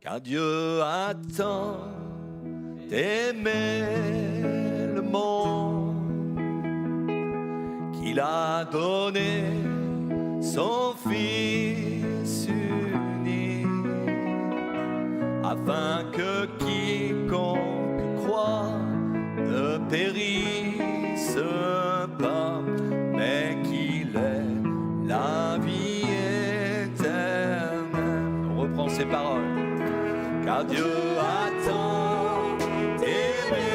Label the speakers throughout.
Speaker 1: Car Dieu a tant aimé le monde qu'il a donné son Fils unique, afin que quiconque croit ne périsse pas, mais qu'il ait la vie éternelle. On reprend ces paroles. Car Dieu a tant aimé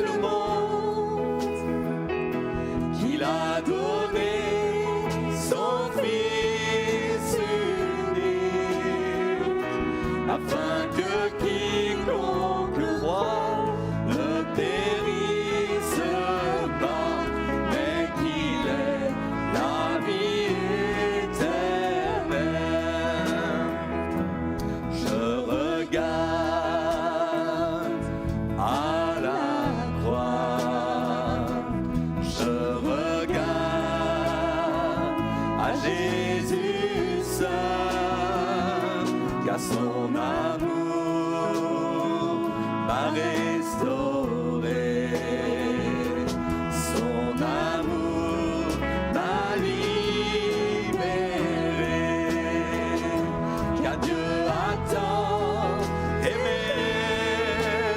Speaker 1: le monde qu'il a donné son Fils unique, afin que quiconque croit ne périsse pas, mais qu'il ait la vie éternelle. Je regarde à la croix, je regarde à Jésus seul, car son amour m'a restauré, son amour m'a libéré, car Dieu a tant aimé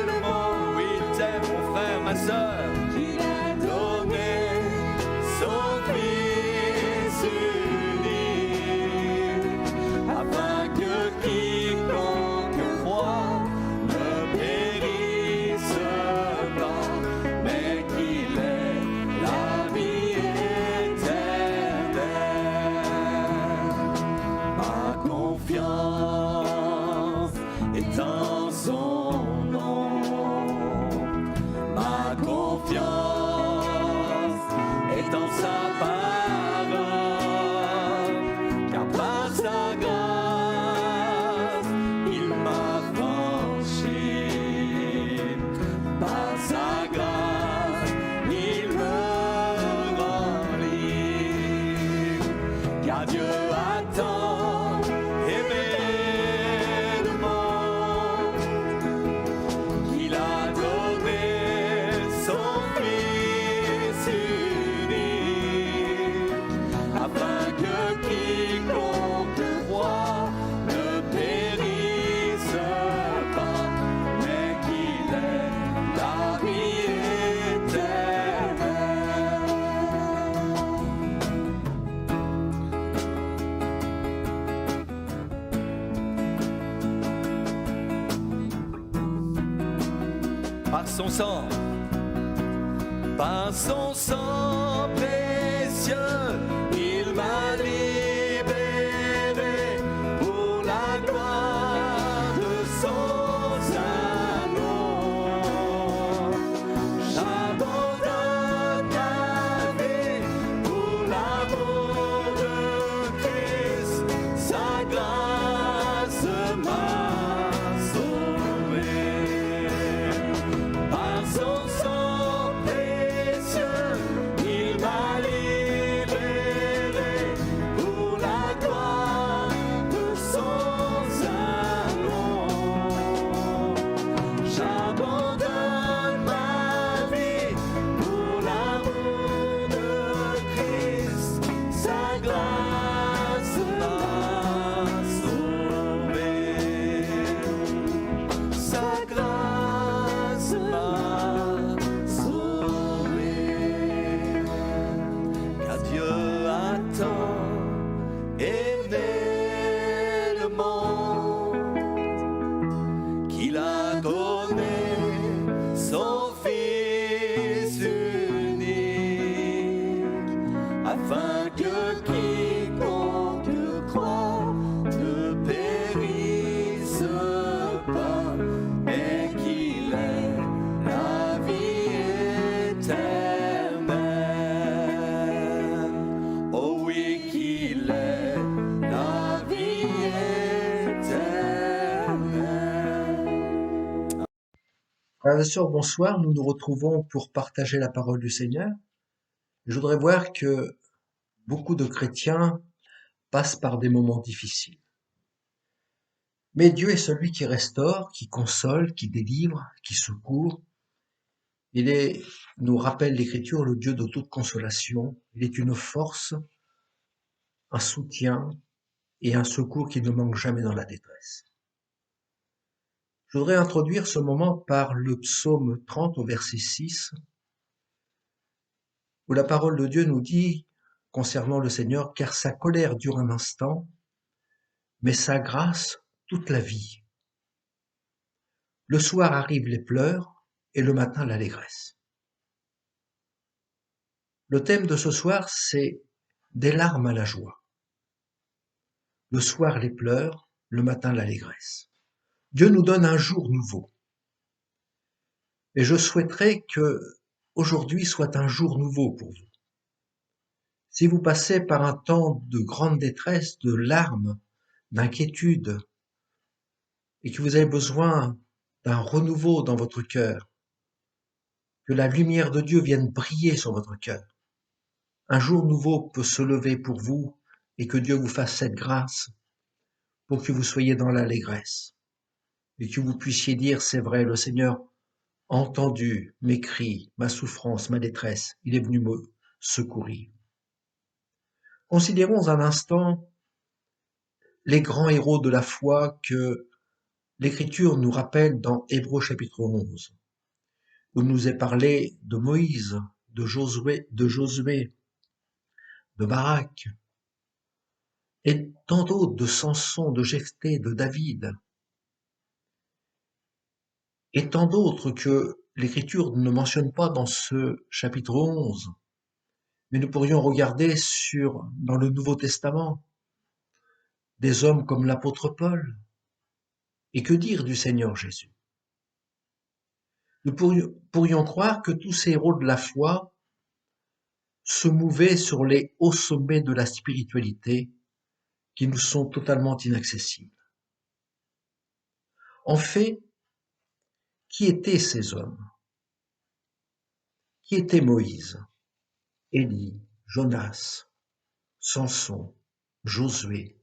Speaker 1: le monde. Oui, il t'aime, mon frère, ma sœur. Il a donné son Fils unique, afin que quiconque croit ne périsse pas, mais qu'il ait la vie éternelle. Ma confiance est en son nom, ma confiance est en sa parole, car par sa grâce il m'a franchi, par sa grâce il me rend libre, car Dieu a tant aimé le monde qu'il a donné son Fils unique, afin que quiconque croit ne périsse pas, mais qu'il ait la vie éternelle. Par son sang précieux, il m'a libéré pour la gloire de son amour. J'abandonne ma vie pour l'amour de Christ, sa grâce m'a sauvé. Par son sang précieux, il m'a libéré pour éternelle. Oh oui, qu'il est la vie éternelle.
Speaker 2: Frères et sœurs, bonsoir. Nous nous retrouvons pour partager la parole du Seigneur. Je voudrais voir que beaucoup de chrétiens passent par des moments difficiles. Mais Dieu est celui qui restaure, qui console, qui délivre, qui secourt. Nous rappelle l'Écriture, le Dieu de toute consolation. Il est une force, un soutien et un secours qui ne manque jamais dans la détresse. Je voudrais introduire ce moment par le psaume 30 au verset 6, où la parole de Dieu nous dit concernant le Seigneur, car sa colère dure un instant, mais sa grâce toute la vie. Le soir arrivent les pleurs et le matin l'allégresse. Le thème de ce soir, c'est des larmes à la joie. Le soir les pleurs, le matin l'allégresse. Dieu nous donne un jour nouveau. Et je souhaiterais que aujourd'hui soit un jour nouveau pour vous. Si vous passez par un temps de grande détresse, de larmes, d'inquiétude, et que vous avez besoin d'un renouveau dans votre cœur, que la lumière de Dieu vienne briller sur votre cœur. Un jour nouveau peut se lever pour vous et que Dieu vous fasse cette grâce pour que vous soyez dans l'allégresse et que vous puissiez dire, c'est vrai, le Seigneur a entendu mes cris, ma souffrance, ma détresse, il est venu me secourir. Considérons un instant les grands héros de la foi que l'Écriture nous rappelle dans Hébreux chapitre 11, où nous est parlé de Moïse, de Josué, de Barak, et tant d'autres, de Samson, de Jephthé, de David, et tant d'autres que l'Écriture ne mentionne pas dans ce chapitre 11. Mais nous pourrions regarder dans le Nouveau Testament, des hommes comme l'apôtre Paul. Et que dire du Seigneur Jésus? Nous pourrions croire que tous ces héros de la foi se mouvaient sur les hauts sommets de la spiritualité qui nous sont totalement inaccessibles. En fait, qui étaient ces hommes? Qui était Moïse, Élie, Jonas, Samson, Josué?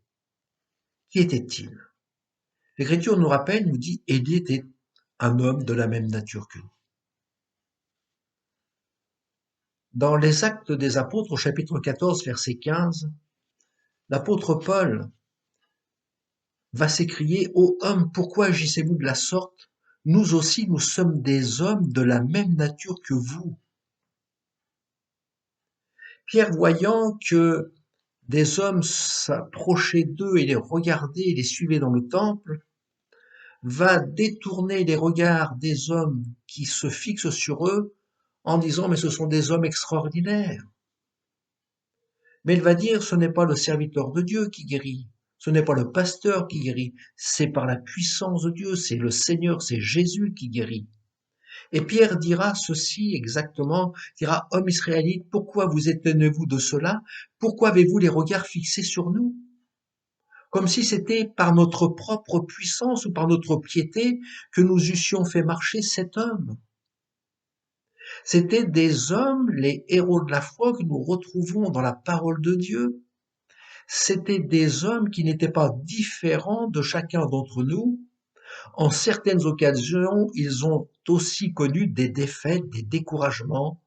Speaker 2: Qui était-il? L'Écriture nous rappelle, nous dit, Élie était un homme de la même nature que nous. Dans les Actes des Apôtres, au chapitre 14, verset 15, l'apôtre Paul va s'écrier « Ô hommes, pourquoi agissez-vous de la sorte? Nous aussi, nous sommes des hommes de la même nature que vous. » Pierre, voyant que des hommes s'approchaient d'eux et les regardaient et les suivaient dans le temple, va détourner les regards des hommes qui se fixent sur eux en disant « mais ce sont des hommes extraordinaires ». Mais il va dire « ce n'est pas le serviteur de Dieu qui guérit, ce n'est pas le pasteur qui guérit, c'est par la puissance de Dieu, c'est le Seigneur, c'est Jésus qui guérit ». Et Pierre dira ceci exactement, dira « Hommes israélites, pourquoi vous étonnez-vous de cela? Pourquoi avez-vous les regards fixés sur nous ?» Comme si c'était par notre propre puissance ou par notre piété que nous eussions fait marcher cet homme. C'étaient des hommes, les héros de la foi que nous retrouvons dans la parole de Dieu. C'étaient des hommes qui n'étaient pas différents de chacun d'entre nous. En certaines occasions, ils ont aussi connu des défaites, des découragements,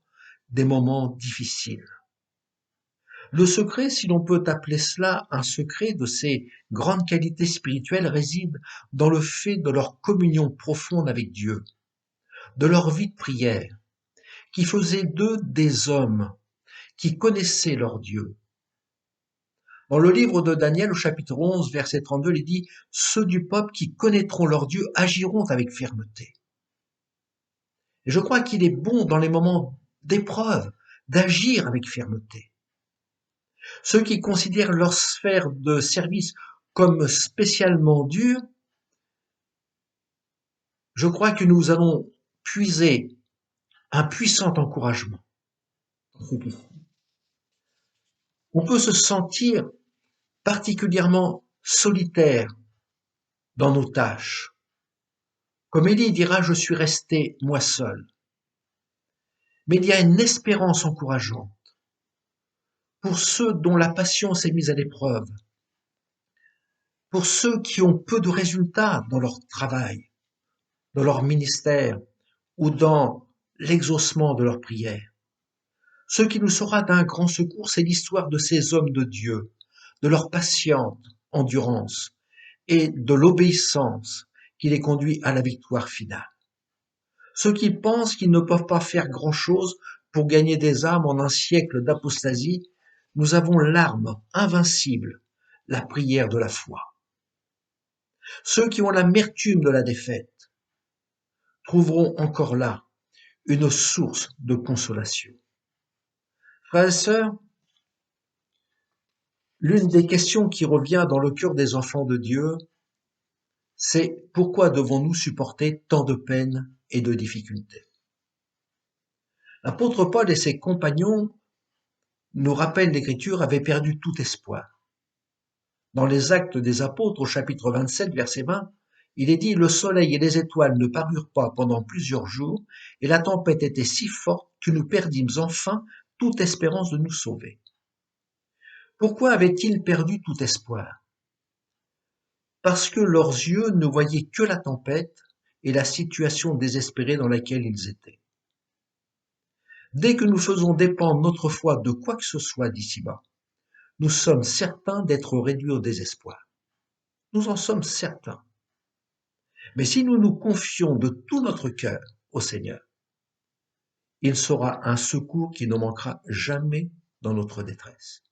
Speaker 2: des moments difficiles. Le secret, si l'on peut appeler cela un secret de ces grandes qualités spirituelles, réside dans le fait de leur communion profonde avec Dieu, de leur vie de prière, qui faisait d'eux des hommes qui connaissaient leur Dieu. Dans le livre de Daniel, au chapitre 11, verset 32, il dit « Ceux du peuple qui connaîtront leur Dieu agiront avec fermeté ». Et je crois qu'il est bon, dans les moments d'épreuve, d'agir avec fermeté. Ceux qui considèrent leur sphère de service comme spécialement dure, je crois que nous allons puiser un puissant encouragement. On peut se sentir particulièrement solitaire dans nos tâches. Comme Élie dira, je suis resté moi seul. Mais il y a une espérance encourageante pour ceux dont la passion s'est mise à l'épreuve, pour ceux qui ont peu de résultats dans leur travail, dans leur ministère ou dans l'exaucement de leurs prières. Ce qui nous sera d'un grand secours, c'est l'histoire de ces hommes de Dieu, de leur patiente endurance et de l'obéissance qui les conduit à la victoire finale. Ceux qui pensent qu'ils ne peuvent pas faire grand-chose pour gagner des âmes en un siècle d'apostasie, nous avons l'arme invincible, la prière de la foi. Ceux qui ont l'amertume de la défaite trouveront encore là une source de consolation. Frères et sœurs, l'une des questions qui revient dans le cœur des enfants de Dieu, c'est pourquoi devons-nous supporter tant de peines et de difficultés? L'apôtre Paul et ses compagnons, nous rappellent l'Écriture, avaient perdu tout espoir. Dans les Actes des Apôtres, au chapitre 27, verset 20, il est dit « Le soleil et les étoiles ne parurent pas pendant plusieurs jours, et la tempête était si forte que nous perdîmes enfin toute espérance de nous sauver. » Pourquoi avaient-ils perdu tout espoir? Parce que leurs yeux ne voyaient que la tempête et la situation désespérée dans laquelle ils étaient. Dès que nous faisons dépendre notre foi de quoi que ce soit d'ici-bas, nous sommes certains d'être réduits au désespoir. Nous en sommes certains. Mais si nous nous confions de tout notre cœur au Seigneur, il sera un secours qui ne manquera jamais dans notre détresse,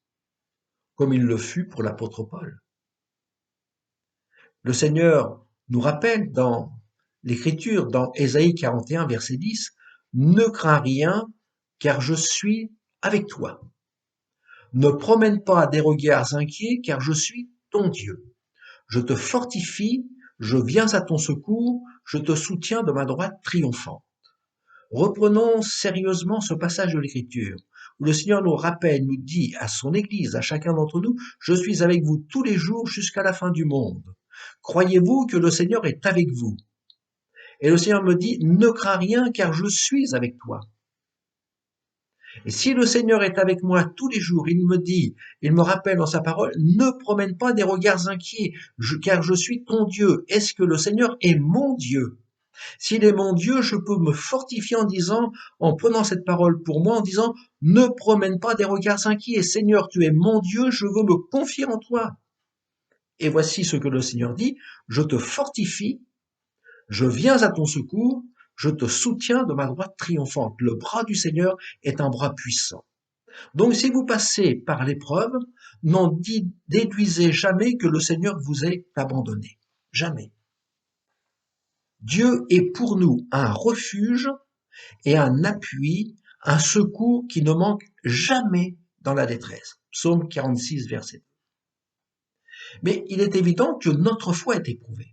Speaker 2: comme il le fut pour l'apôtre Paul. Le Seigneur nous rappelle dans l'Écriture, dans Ésaïe 41, verset 10, « Ne crains rien, car je suis avec toi. Ne promène pas des regards inquiets, car je suis ton Dieu. Je te fortifie, je viens à ton secours, je te soutiens de ma droite triomphante. » Reprenons sérieusement ce passage de l'Écriture, où le Seigneur nous rappelle, nous dit à son Église, à chacun d'entre nous, « Je suis avec vous tous les jours jusqu'à la fin du monde. Croyez-vous que le Seigneur est avec vous ?» Et le Seigneur me dit, « Ne crains rien, car je suis avec toi. » Et si le Seigneur est avec moi tous les jours, il me rappelle dans sa parole, ne promène pas des regards inquiets, car je suis ton Dieu. Est-ce que le Seigneur est mon Dieu? S'il est mon Dieu, je peux me fortifier en prenant cette parole pour moi, en disant, ne promène pas des regards inquiets. Seigneur, tu es mon Dieu, je veux me confier en toi. Et voici ce que le Seigneur dit, je te fortifie, je viens à ton secours, je te soutiens de ma droite triomphante. Le bras du Seigneur est un bras puissant. Donc si vous passez par l'épreuve, n'en déduisez jamais que le Seigneur vous ait abandonné. Jamais. Dieu est pour nous un refuge et un appui, un secours qui ne manque jamais dans la détresse. Psaume 46, verset 2. Mais il est évident que notre foi est éprouvée.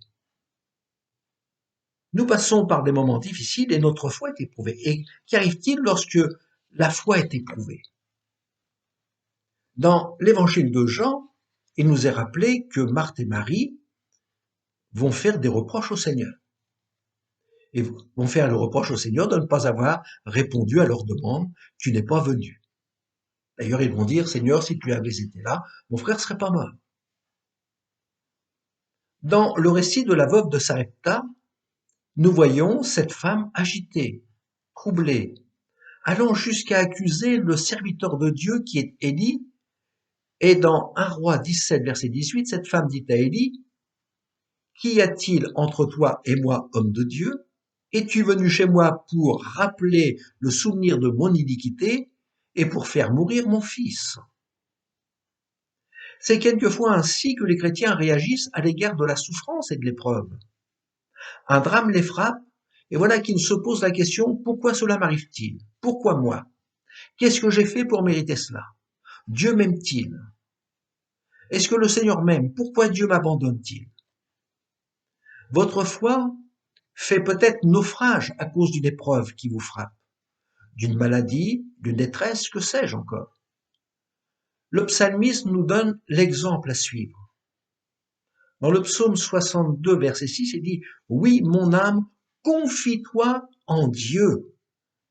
Speaker 2: Nous passons par des moments difficiles et notre foi est éprouvée. Et qu'arrive-t-il lorsque la foi est éprouvée? Dans l'évangile de Jean, il nous est rappelé que Marthe et Marie vont faire des reproches au Seigneur. Et vont faire le reproche au Seigneur de ne pas avoir répondu à leur demande, tu n'es pas venu. D'ailleurs, ils vont dire, Seigneur, si tu avais été là, mon frère serait pas mort. Dans le récit de la veuve de Sarepta, nous voyons cette femme agitée, troublée, allant jusqu'à accuser le serviteur de Dieu qui est Élie. Et dans 1 Roi 17, verset 18, cette femme dit à Élie, « Qu'y a-t-il entre toi et moi, homme de Dieu? Es-tu venu chez moi pour rappeler le souvenir de mon iniquité et pour faire mourir mon fils ?» C'est quelquefois ainsi que les chrétiens réagissent à l'égard de la souffrance et de l'épreuve. Un drame les frappe, et voilà qu'ils se posent la question, pourquoi cela m'arrive-t-il? Pourquoi moi? Qu'est-ce que j'ai fait pour mériter cela? Dieu m'aime-t-il? Est-ce que le Seigneur m'aime? Pourquoi Dieu m'abandonne-t-il? Votre foi fait peut-être naufrage à cause d'une épreuve qui vous frappe. d'une maladie, d'une détresse, que sais-je encore. Le psalmiste nous donne l'exemple à suivre. Dans le psaume 62, verset 6, il dit « Oui, mon âme, confie-toi en Dieu,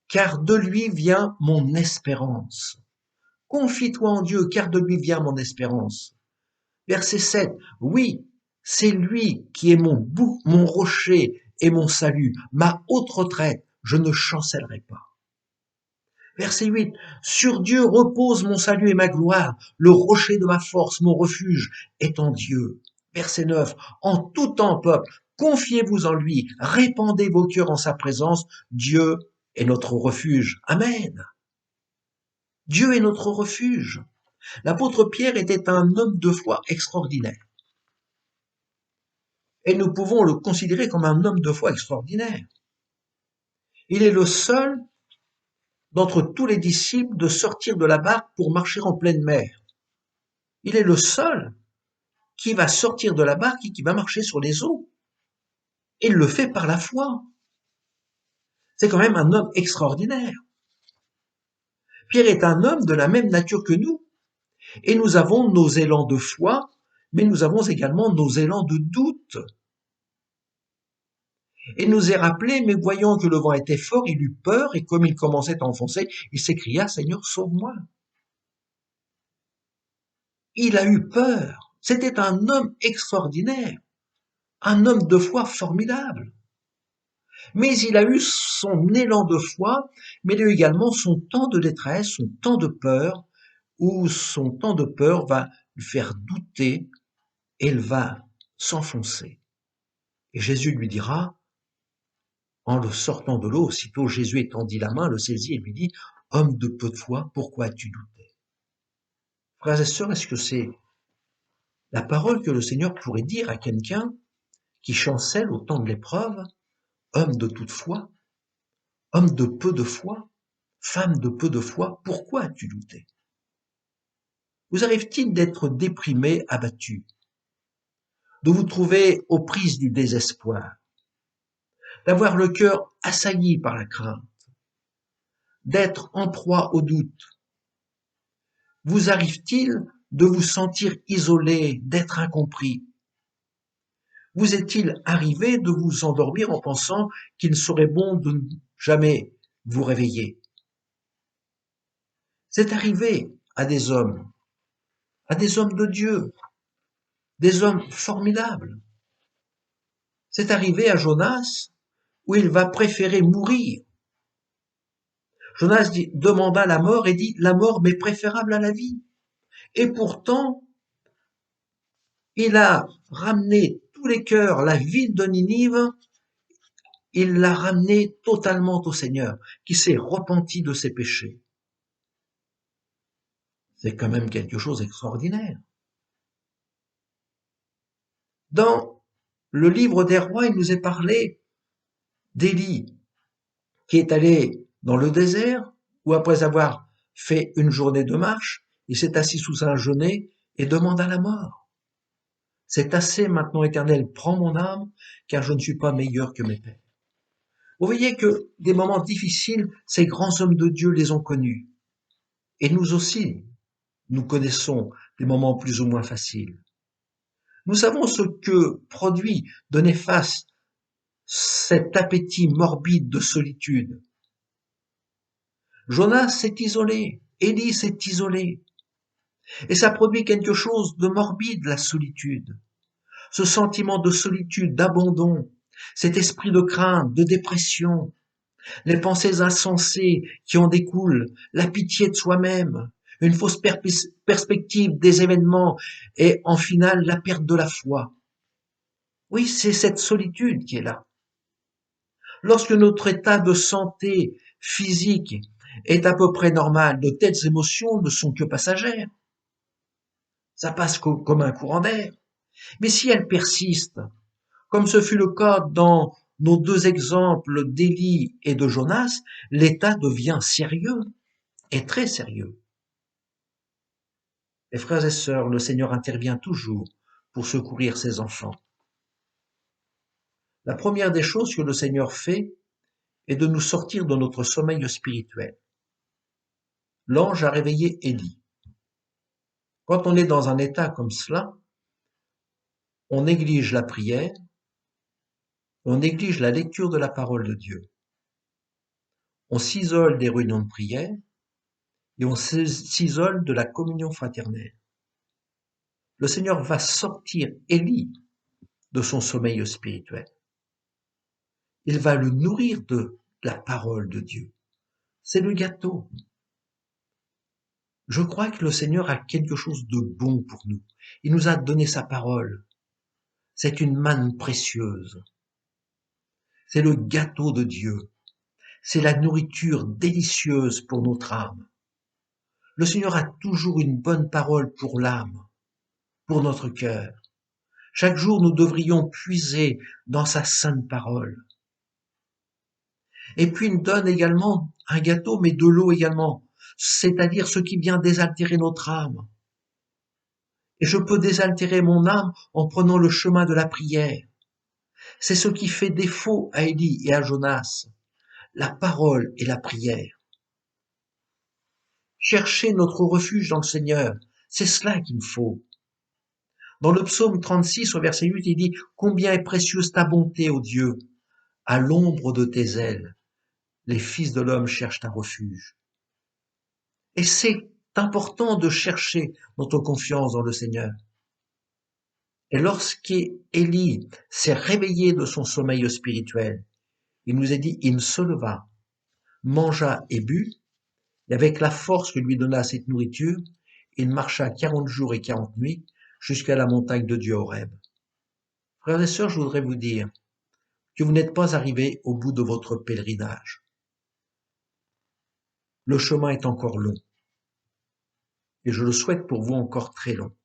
Speaker 2: car de lui vient mon espérance. » Confie-toi en Dieu, car de lui vient mon espérance. Verset 7, « Oui, c'est lui qui est mon rocher et mon salut, ma haute retraite, je ne chancellerai pas. » Verset 8, « Sur Dieu repose mon salut et ma gloire, le rocher de ma force, mon refuge est en Dieu. » Verset 9, « En tout temps, peuple, confiez-vous en lui, répandez vos cœurs en sa présence, Dieu est notre refuge. » Amen. Dieu est notre refuge. L'apôtre Pierre était un homme de foi extraordinaire. Et nous pouvons le considérer comme un homme de foi extraordinaire. Il est le seul d'entre tous les disciples de sortir de la barque pour marcher en pleine mer. Il est le seul qui va sortir de la barque et qui va marcher sur les eaux. Il le fait par la foi. C'est quand même un homme extraordinaire. Pierre est un homme de la même nature que nous. Et nous avons nos élans de foi, mais nous avons également nos élans de doute. Et nous est rappelé, mais voyant que le vent était fort, il eut peur, et comme il commençait à enfoncer, il s'écria, « Seigneur, sauve-moi » » Il a eu peur. C'était un homme extraordinaire, un homme de foi formidable. Mais il a eu son élan de foi, mais il a eu également son temps de détresse, son temps de peur, où son temps de peur va lui faire douter et il va s'enfoncer. Et Jésus lui dira, en le sortant de l'eau, aussitôt Jésus étendit la main, le saisit et lui dit, « Homme de peu de foi, pourquoi as-tu douté » Frères et sœurs, est-ce que c'est la parole que le Seigneur pourrait dire à quelqu'un qui chancelle au temps de l'épreuve, homme de toute foi, homme de peu de foi, femme de peu de foi, pourquoi as-tu douté? Vous arrive-t-il d'être déprimé, abattu, de vous trouver aux prises du désespoir, d'avoir le cœur assailli par la crainte, d'être en proie au doute? Vous arrive-t-il de vous sentir isolé, d'être incompris? Vous est-il arrivé de vous endormir en pensant qu'il serait bon de ne jamais vous réveiller? C'est arrivé à des hommes de Dieu, des hommes formidables. C'est arrivé à Jonas, où il va préférer mourir. Jonas demanda la mort et dit, la mort m'est préférable à la vie. Et pourtant, il a ramené tous les cœurs, la ville de Ninive, il l'a ramené totalement au Seigneur, qui s'est repenti de ses péchés. C'est quand même quelque chose d'extraordinaire. Dans le livre des rois, il nous est parlé d'Élie, qui est allé dans le désert, où après avoir fait une journée de marche, il s'est assis sous un genêt et demanda la mort. C'est assez maintenant, Éternel, prends mon âme, car je ne suis pas meilleur que mes pères. Vous voyez que des moments difficiles, ces grands hommes de Dieu les ont connus. Et nous aussi, nous connaissons des moments plus ou moins faciles. Nous savons ce que produit de néfaste cet appétit morbide de solitude. Jonas s'est isolé, Élie s'est isolé. Et ça produit quelque chose de morbide, la solitude. Ce sentiment de solitude, d'abandon, cet esprit de crainte, de dépression, les pensées insensées qui en découlent, la pitié de soi-même, une fausse perspective des événements et en finale la perte de la foi. Oui, c'est cette solitude qui est là. Lorsque notre état de santé physique est à peu près normal, de telles émotions ne sont que passagères. Ça passe comme un courant d'air. Mais si elles persistent, comme ce fut le cas dans nos deux exemples d'Élie et de Jonas, l'état devient sérieux et très sérieux. Les frères et sœurs, le Seigneur intervient toujours pour secourir ses enfants. La première des choses que le Seigneur fait, et de nous sortir de notre sommeil spirituel. L'ange a réveillé Élie. Quand on est dans un état comme cela, on néglige la prière, on néglige la lecture de la parole de Dieu. On s'isole des réunions de prière et on s'isole de la communion fraternelle. Le Seigneur va sortir Élie de son sommeil spirituel. Il va le nourrir de la parole de Dieu. C'est le gâteau. Je crois que le Seigneur a quelque chose de bon pour nous. Il nous a donné sa parole. C'est une manne précieuse. C'est le gâteau de Dieu. C'est la nourriture délicieuse pour notre âme. Le Seigneur a toujours une bonne parole pour l'âme, pour notre cœur. Chaque jour, nous devrions puiser dans sa sainte parole. Et puis, il nous donne également un gâteau, mais de l'eau également, c'est-à-dire ce qui vient désaltérer notre âme. Et je peux désaltérer mon âme en prenant le chemin de la prière. C'est ce qui fait défaut à Élie et à Jonas, la parole et la prière. Chercher notre refuge dans le Seigneur, c'est cela qu'il me faut. Dans le psaume 36, au verset 8, il dit « Combien est précieuse ta bonté, ô Dieu! À l'ombre de tes ailes, les fils de l'homme cherchent un refuge. » Et c'est important de chercher notre confiance dans le Seigneur. Et lorsqu'Élie s'est réveillé de son sommeil spirituel, il nous a dit, il se leva, mangea et but, et avec la force que lui donna cette nourriture, il marcha 40 jours et 40 nuits jusqu'à la montagne de Dieu Horeb. Frères et sœurs, je voudrais vous dire que vous n'êtes pas arrivés au bout de votre pèlerinage. Le chemin est encore long, et je le souhaite pour vous encore très long.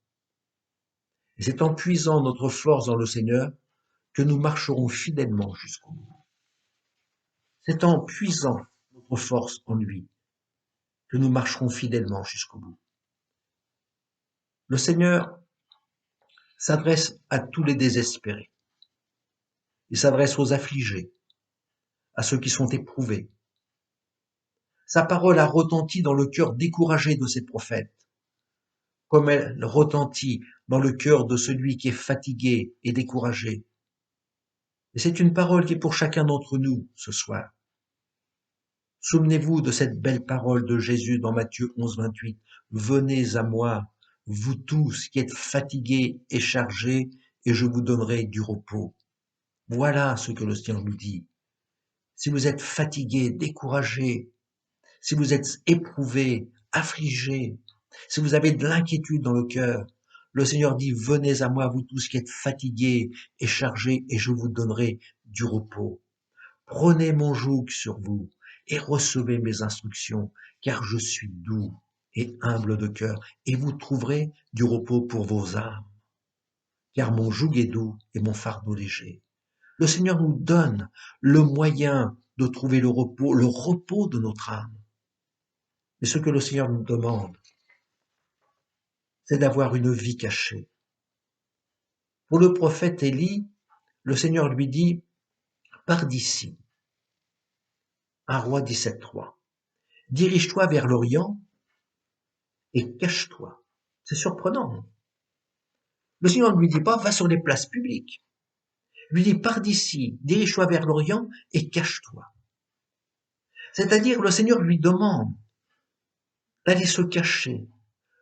Speaker 2: Et c'est en puisant notre force dans le Seigneur que nous marcherons fidèlement jusqu'au bout. C'est en puisant notre force en lui que nous marcherons fidèlement jusqu'au bout. Le Seigneur s'adresse à tous les désespérés. Il s'adresse aux affligés, à ceux qui sont éprouvés. Sa parole a retenti dans le cœur découragé de ses prophètes, comme elle retentit dans le cœur de celui qui est fatigué et découragé. Et c'est une parole qui est pour chacun d'entre nous ce soir. Souvenez-vous de cette belle parole de Jésus dans Matthieu 11, 28. « Venez à moi, vous tous qui êtes fatigués et chargés, et je vous donnerai du repos. » Voilà ce que le Seigneur nous dit. Si vous êtes fatigués, découragés, si vous êtes éprouvés, affligés, si vous avez de l'inquiétude dans le cœur, le Seigneur dit, venez à moi, vous tous qui êtes fatigués et chargés, et je vous donnerai du repos. Prenez mon joug sur vous et recevez mes instructions, car je suis doux et humble de cœur, et vous trouverez du repos pour vos âmes. Car mon joug est doux et mon fardeau léger. Le Seigneur nous donne le moyen de trouver le repos de notre âme. Mais ce que le Seigneur nous demande, c'est d'avoir une vie cachée. Pour le prophète Élie, le Seigneur lui dit, pars d'ici. 1 Roi 17.3. Dirige-toi vers l'Orient et cache-toi. C'est surprenant. Le Seigneur ne lui dit pas, va sur les places publiques. Il lui dit, pars d'ici, dirige-toi vers l'Orient et cache-toi. C'est-à-dire, le Seigneur lui demande d'aller se cacher,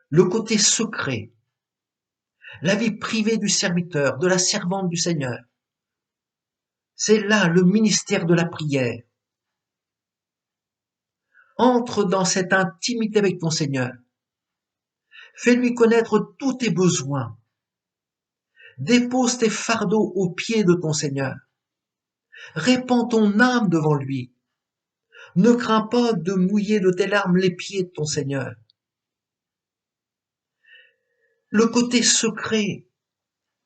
Speaker 2: le côté secret, la vie privée du serviteur, de la servante du Seigneur. C'est là le ministère de la prière. Entre dans cette intimité avec ton Seigneur. Fais-lui connaître tous tes besoins. Dépose tes fardeaux aux pieds de ton Seigneur. Répands ton âme devant lui. Ne crains pas de mouiller de tes larmes les pieds de ton Seigneur. Le côté secret,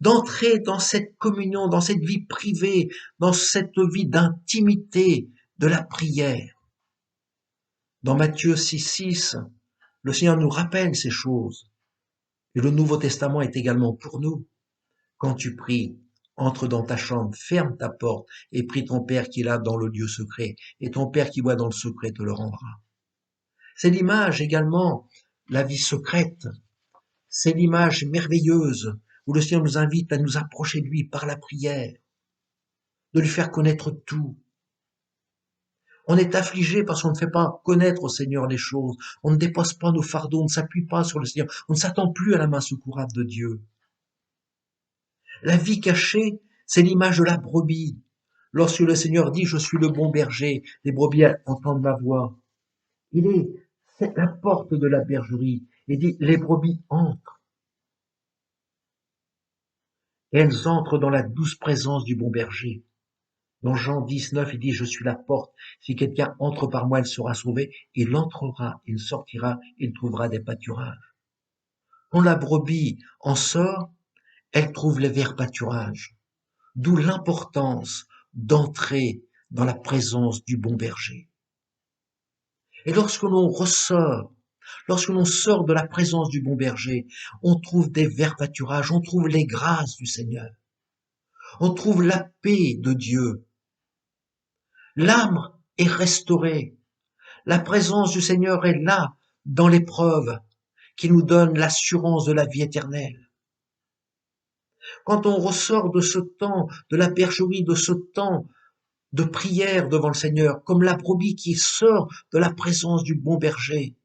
Speaker 2: d'entrer dans cette communion, dans cette vie privée, dans cette vie d'intimité de la prière. Dans Matthieu 6.6, le Seigneur nous rappelle ces choses. Et le Nouveau Testament est également pour nous. Quand tu pries, Entre dans ta chambre, ferme ta porte et prie ton Père qui est là dans le lieu secret, et ton Père qui voit dans le secret te le rendra. C'est l'image également, la vie secrète. C'est l'image merveilleuse où le Seigneur nous invite à nous approcher de lui par la prière, de lui faire connaître tout. On est affligé parce qu'on ne fait pas connaître au Seigneur les choses. On ne dépose pas nos fardeaux, on ne s'appuie pas sur le Seigneur. On ne s'attend plus à la main secourable de Dieu. La vie cachée, c'est l'image de la brebis. Lorsque le Seigneur dit, je suis le bon berger, les brebis entendent ma voix. C'est la porte de la bergerie. Il dit, les brebis entrent. Et elles entrent dans la douce présence du bon berger. Dans Jean 19, il dit, je suis la porte. Si quelqu'un entre par moi, il sera sauvé. Il entrera, il sortira, il trouvera des pâturages. Quand la brebis en sort, elle trouve les verts pâturages. D'où l'importance d'entrer dans la présence du bon berger. Et lorsque l'on ressort, lorsque l'on sort de la présence du bon berger, on trouve des verts pâturages, on trouve les grâces du Seigneur, on trouve la paix de Dieu. L'âme est restaurée. La présence du Seigneur est là, dans l'épreuve, qui nous donne l'assurance de la vie éternelle. Quand on ressort de ce temps, de la bergerie, de ce temps de prière devant le Seigneur, comme la brebis qui sort de la présence du bon berger,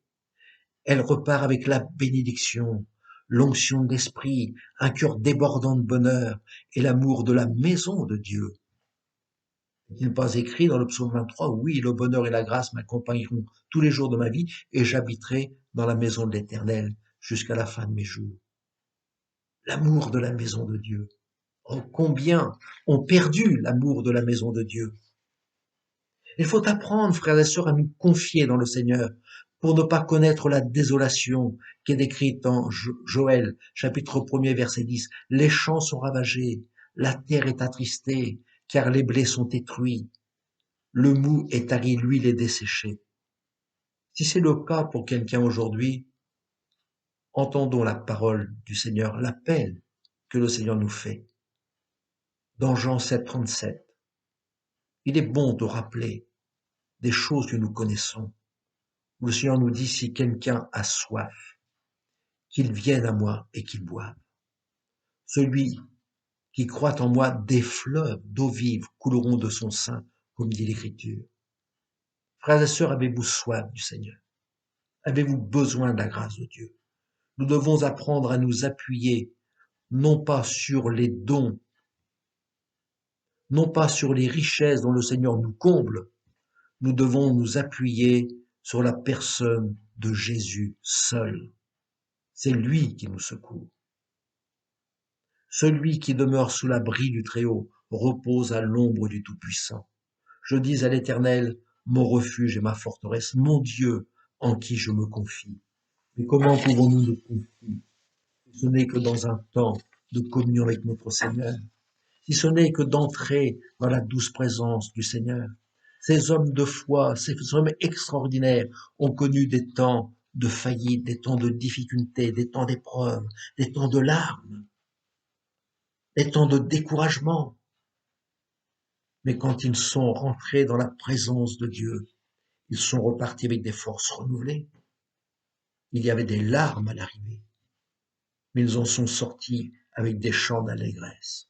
Speaker 2: elle repart avec la bénédiction, l'onction de l'Esprit, un cœur débordant de bonheur et l'amour de la maison de Dieu. Il n'est pas écrit dans le psaume 23, oui, le bonheur et la grâce m'accompagneront tous les jours de ma vie et j'habiterai dans la maison de l'Éternel jusqu'à la fin de mes jours. L'amour de la maison de Dieu. Oh, combien ont perdu l'amour de la maison de Dieu. Il faut apprendre, frères et sœurs, à nous confier dans le Seigneur pour ne pas connaître la désolation qui est décrite dans Joël, chapitre 1er, verset 10. Les champs sont ravagés, la terre est attristée, car les blés sont détruits. Le mou est tari, l'huile est desséchée. Si c'est le cas pour quelqu'un aujourd'hui, entendons la parole du Seigneur, l'appel que le Seigneur nous fait. Dans Jean 7, 37, il est bon de rappeler des choses que nous connaissons. Le Seigneur nous dit, si quelqu'un a soif, qu'il vienne à moi et qu'il boive. Celui qui croit en moi, des fleuves d'eau vive couleront de son sein, comme dit l'Écriture. Frères et sœurs, avez-vous soif du Seigneur? Avez-vous besoin de la grâce de Dieu? Nous devons apprendre à nous appuyer, non pas sur les dons, non pas sur les richesses dont le Seigneur nous comble. Nous devons nous appuyer sur la personne de Jésus seul. C'est lui qui nous secourt. Celui qui demeure sous l'abri du Très-Haut repose à l'ombre du Tout-Puissant. Je dis à l'Éternel, mon refuge et ma forteresse, mon Dieu en qui je me confie. Mais comment pouvons-nous nous confier? Si ce n'est que dans un temps de communion avec notre Seigneur, si ce n'est que d'entrer dans la douce présence du Seigneur. Ces hommes de foi, ces hommes extraordinaires ont connu des temps de faillite, des temps de difficulté, des temps d'épreuve, des temps de larmes, des temps de découragement. Mais quand ils sont rentrés dans la présence de Dieu, ils sont repartis avec des forces renouvelées. Il y avait des larmes à l'arrivée, mais ils en sont sortis avec des chants d'allégresse.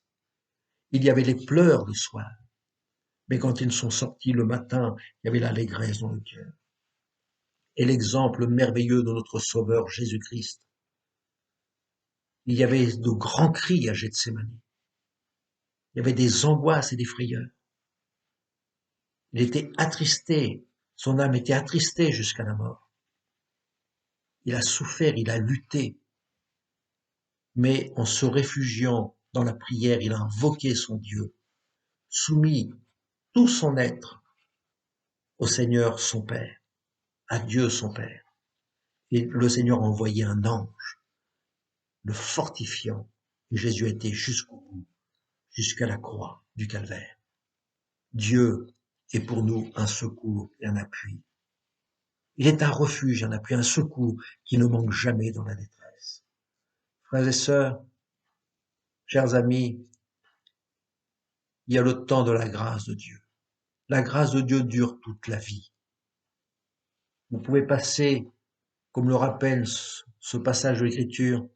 Speaker 2: Il y avait les pleurs le soir, mais quand ils sont sortis le matin, il y avait l'allégresse dans le cœur. Et l'exemple merveilleux de notre Sauveur Jésus-Christ. Il y avait de grands cris à Gethsémani. Il y avait des angoisses et des frayeurs. Il était attristé, son âme était attristée jusqu'à la mort. Il a souffert, il a lutté, mais en se réfugiant dans la prière, il a invoqué son Dieu, soumis tout son être au Seigneur son Père, à Dieu son Père. Et le Seigneur a envoyé un ange, le fortifiant, et Jésus a été jusqu'au bout, jusqu'à la croix du calvaire. Dieu est pour nous un secours et un appui. Il est un refuge, un appui, un secours qui ne manque jamais dans la détresse. Frères et sœurs, chers amis, Il y a le temps de la grâce de Dieu. La grâce de Dieu dure toute la vie. Vous pouvez passer, comme le rappelle ce passage de l'Écriture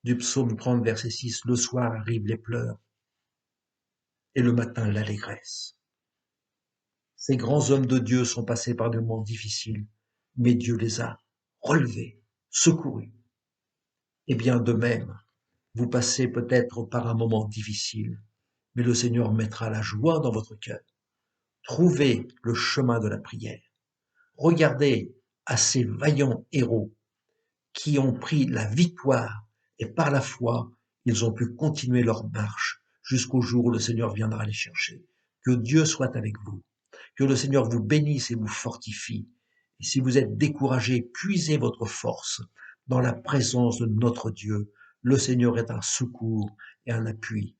Speaker 2: du psaume 30, verset 6, le soir arrivent les pleurs et le matin l'allégresse. Ces grands hommes de Dieu sont passés par des moments difficiles, mais Dieu les a relevés, secourus. Et bien de même, vous passez peut-être par un moment difficile, mais le Seigneur mettra la joie dans votre cœur. Trouvez le chemin de la prière. Regardez à ces vaillants héros qui ont pris la victoire et par la foi, ils ont pu continuer leur marche jusqu'au jour où le Seigneur viendra les chercher. Que Dieu soit avec vous. Que le Seigneur vous bénisse et vous fortifie. Et si vous êtes découragé, puisez votre force dans la présence de notre Dieu. Le Seigneur est un secours et un appui.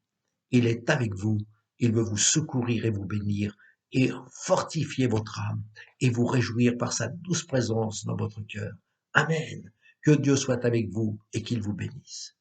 Speaker 2: Il est avec vous. Il veut vous secourir et vous bénir et fortifier votre âme et vous réjouir par sa douce présence dans votre cœur. Amen. Que Dieu soit avec vous et qu'il vous bénisse.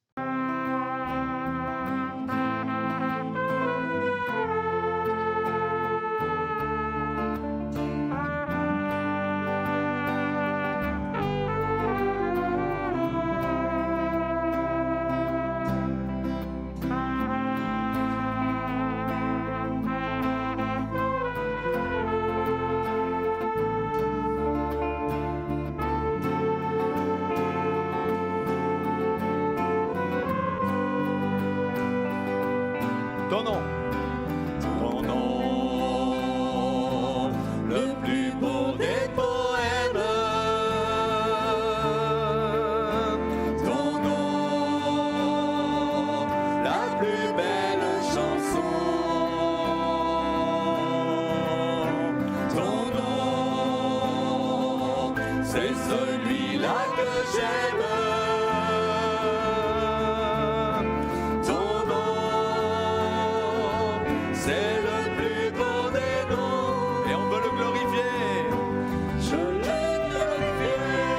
Speaker 1: Ton nom, le plus beau des poèmes. Ton nom, la plus belle chanson. Ton nom, c'est celui-là que j'aime. C'est le plus beau des noms et on veut le glorifier. Je le glorifierai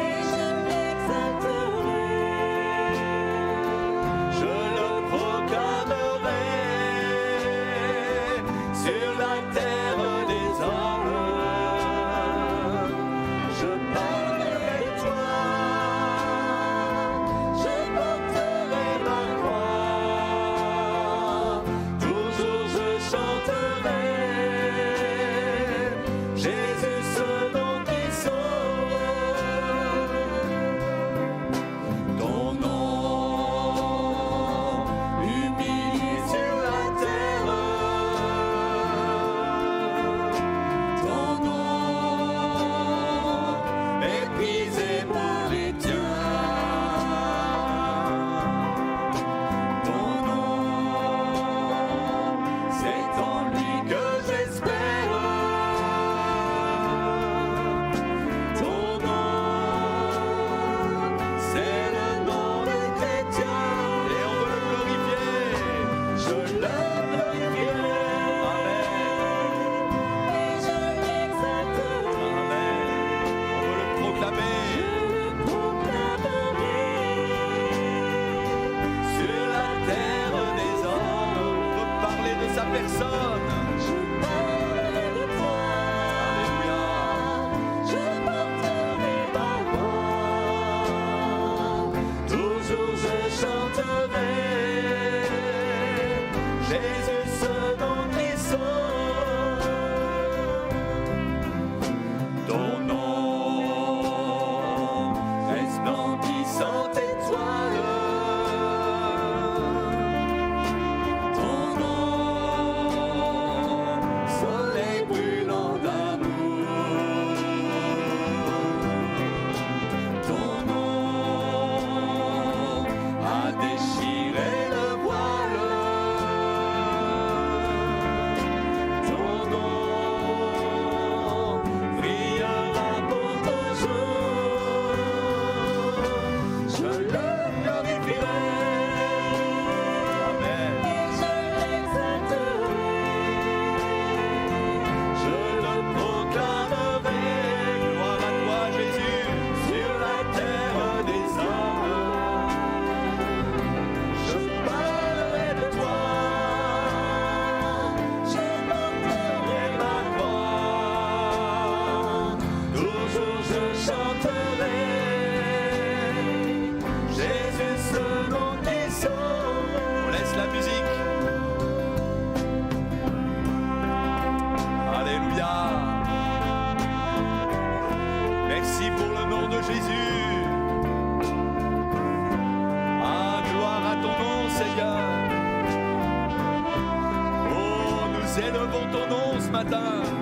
Speaker 1: et je l'exalterai. Je le proclamerai sur la terre des hommes. Je parlerai élevons ton nom ce matin.